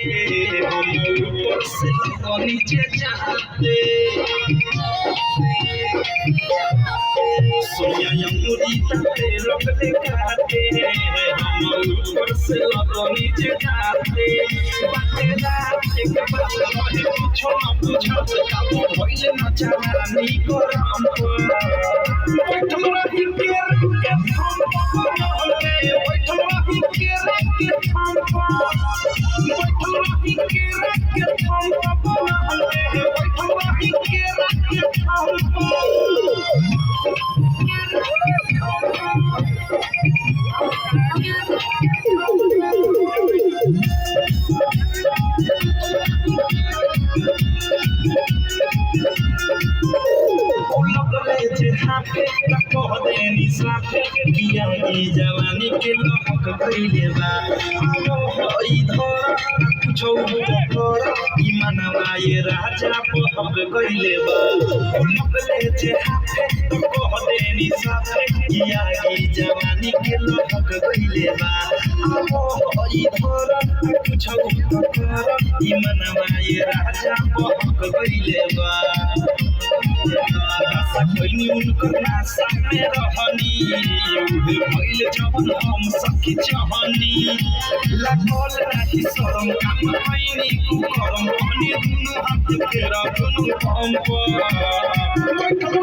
हम ऊपर से नीचे जाते सोनिया अंगूरी ताते रख दे खाते हम ऊपर से नीचे जाते बातें रात एक बात रहे कुछ ना बुझत काम भइल न चाहनी करम बैठल रही के हम बैठल रही के हम बैठल रही के हम बैठल रही के हम जवानी के लहक कइले बा कुछो ई मनवा ये राजा पहक कइले बा लगले जे हाथे तो कह देनी साथे किया की जवानी के लहक कइले बा ई कुछो ई मनवा ये राजा पहक कइले बा कोई उनकर नासा में रहनी भइल जवन हम सखी चाहनी लागल नाही शरम काम पैनी करम पानी दुनु हाथ के रखनु पंप बैठल